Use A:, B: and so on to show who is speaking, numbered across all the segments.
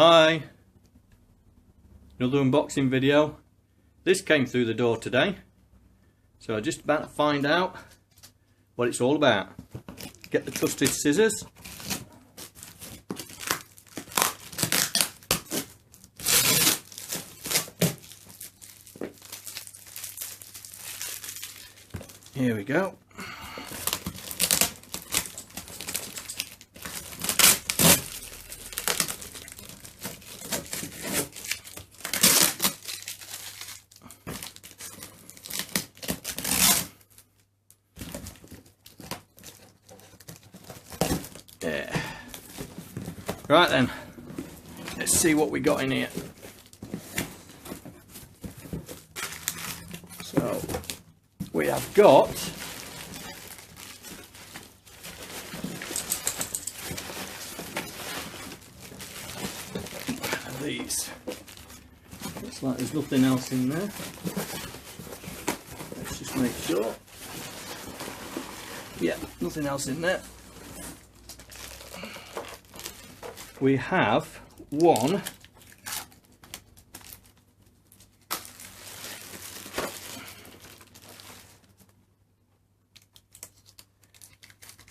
A: Hi, another unboxing video. This came through the door today, so I'm just about to find out what it's all about. Get the trusted scissors. Here we go. Yeah. Right then, let's see what we got in here. So we have got these. Looks like there's nothing else in there. Let's just make sure. Yeah, nothing else in there. We have one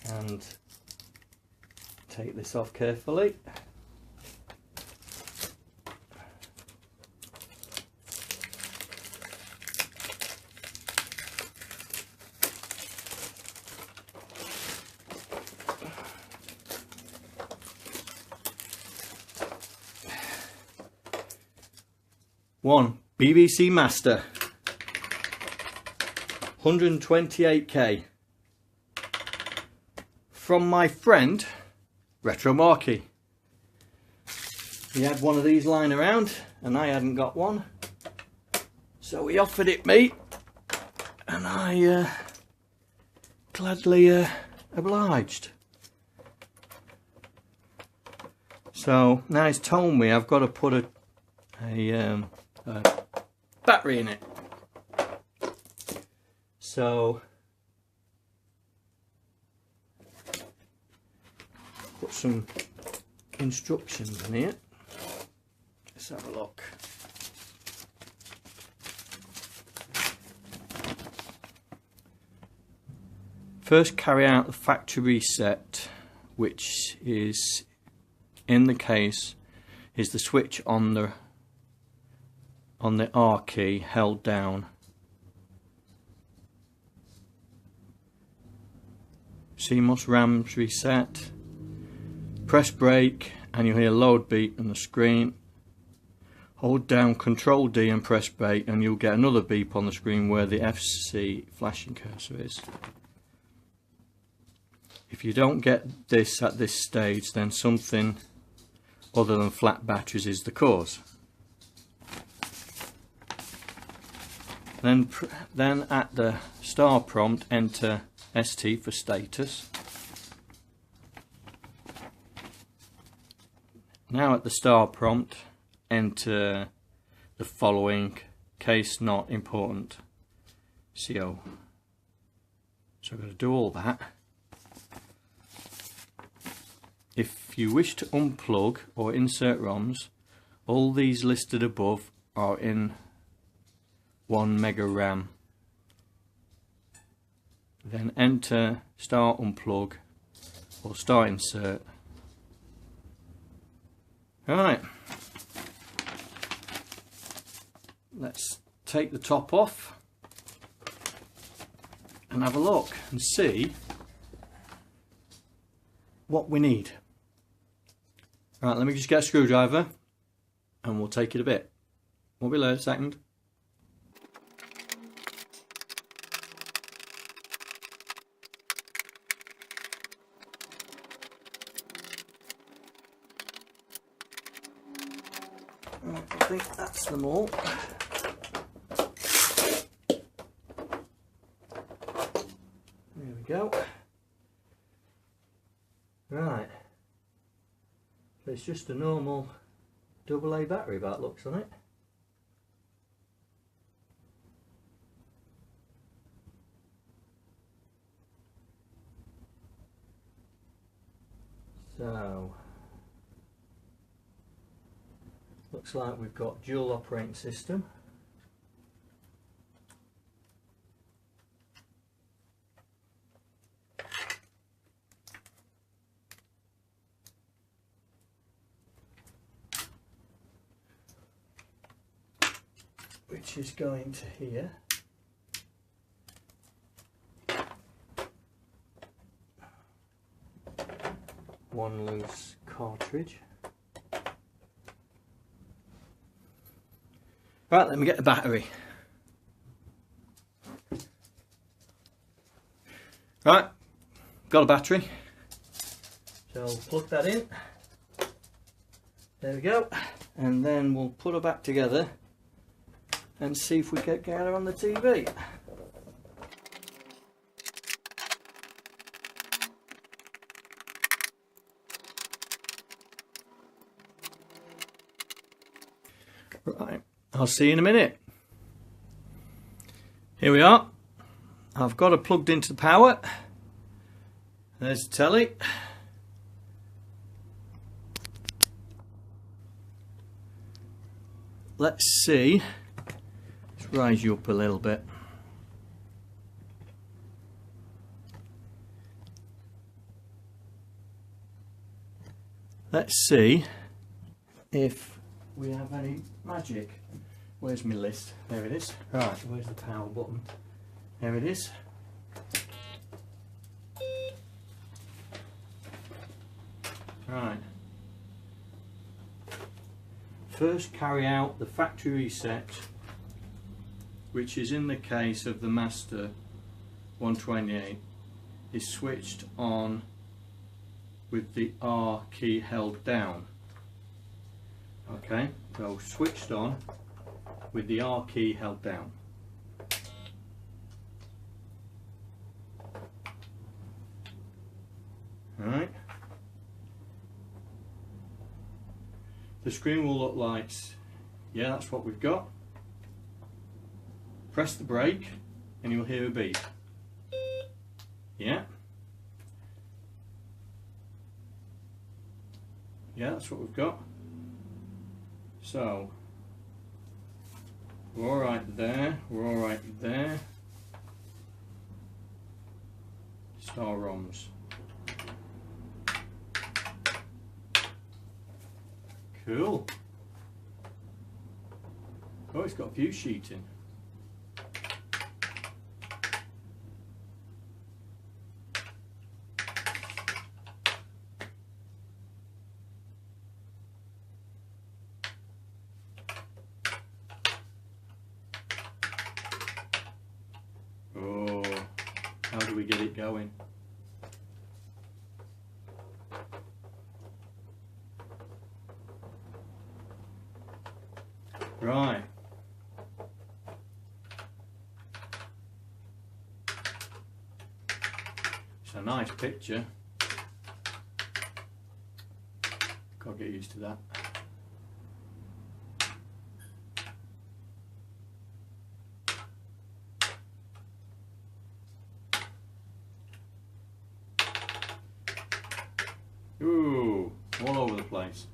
A: and take this off carefully. One BBC Master 128K from my friend Retro Marky. He had one of these lying around and I hadn't got one, so he offered it me and I gladly obliged. So now he's told me I've got to put a battery in it. So put some instructions in here. Let's have a look. First, carry out the factory reset, which is in the case is the switch on the R key held down. CMOS RAMs reset. Press brake and you'll hear load beep on the screen. Hold down Control D and press brake and you'll get another beep on the screen where the FC flashing cursor is. If you don't get this at this stage, then something other than flat batteries is the cause. Then at the star prompt, enter ST for status. Now at the star prompt, enter the following: case not important, CO. So I've got to do all that. If you wish to unplug or insert ROMs, all these listed above are in 1 mega RAM. Then enter start unplug or start insert. Alright, let's take the top off and have a look and see what we need. Right, let me just get a screwdriver and we'll take it a bit. Won't be a second. Right, I think that's them all. There we go. Right. So it's just a normal AA battery by the looks on it. So looks like we've got dual operating system. Which is going to here. One loose cartridge. Right, let me get the battery. Right, got a battery. So we'll plug that in. There we go. And then we'll put her back together and see if we can get her on the TV. Right, I'll see you in a minute. Here we are. I've got it plugged into the power. There's the telly. Let's see. Let's raise you up a little bit. Let's see if we have any magic. Where's my list? There it is. Right, where's the power button? There it is. Right. First carry out the factory reset, which is in the case of the Master 128, is switched on with the R key held down. Okay, so switched on with the R key held down. Alright. The screen will look like, yeah, that's what we've got. Press the brake and you'll hear a beep. Yeah. Yeah, that's what we've got. So, we're alright there, we're alright there. Star ROMs. Cool. Oh, it's got view sheeting. Oh, how do we get it going? Right. It's a nice picture. Gotta get used to that. Ooh, all over the place.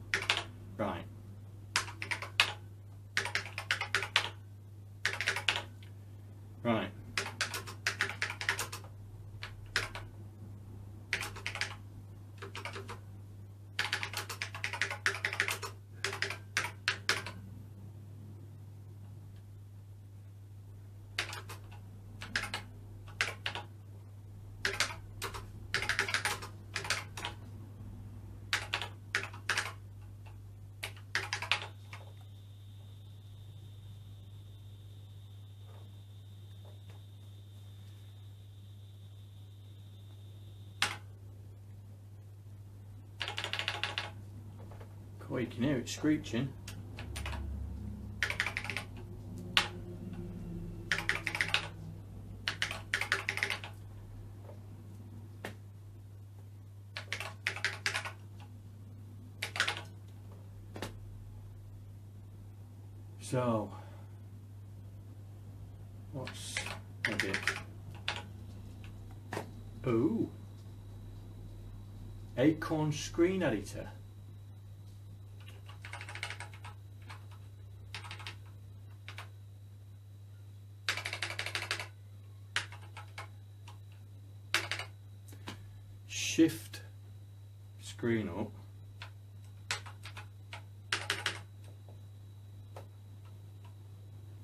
A: Right. Right. Oh, you can hear it screeching. So, what's a bit? Ooh, Acorn Screen Editor. shift screen up.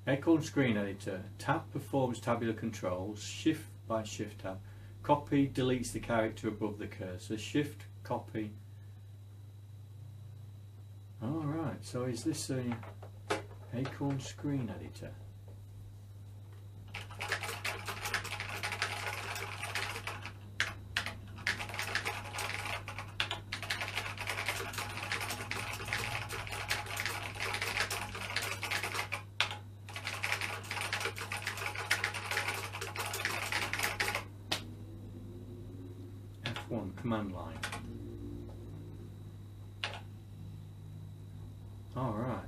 A: Acorn Screen Editor, tab performs tabular controls, shift by shift tab. Copy deletes the character above the cursor, shift copy. Alright, so is this a Acorn Screen Editor? F1 command line. Alright.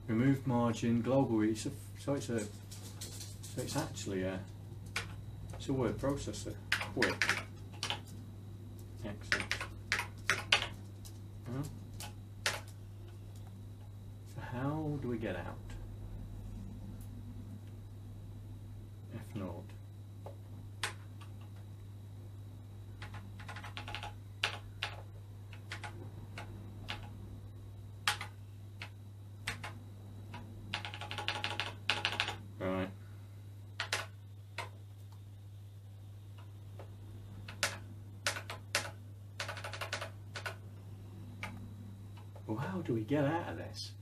A: Remove margin, global reach. So it's actually a word processor. Quick. Excellent. So how do we get out? F0. Right. Well, how do we get out of this?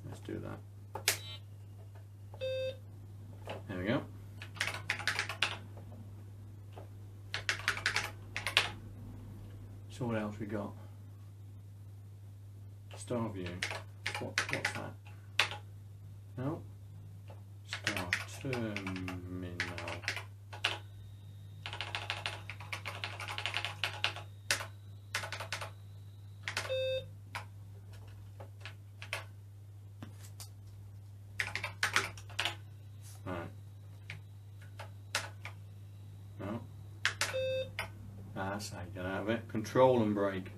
A: Let's do that. There we go. So what else we got? Star view. What's that? No. Star terminal. Right. No. That's how you get out of it. Control and brake.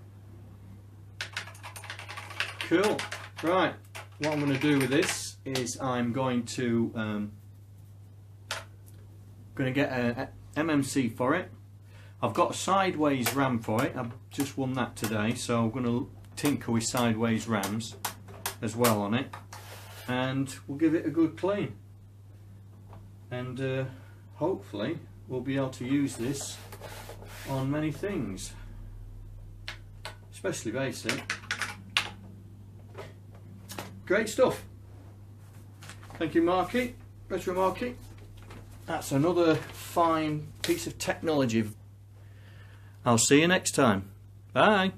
A: Cool. Right. What I'm going to do with this is I'm going to get a MMC for it. I've got a sideways RAM for it. I've just won that today, so I'm going to tinker with sideways RAMs as well on it, and we'll give it a good clean. And hopefully we'll be able to use this on many things, especially basic. Great stuff. Thank you, Marky. Retro Marky. That's another fine piece of technology. I'll see you next time. Bye.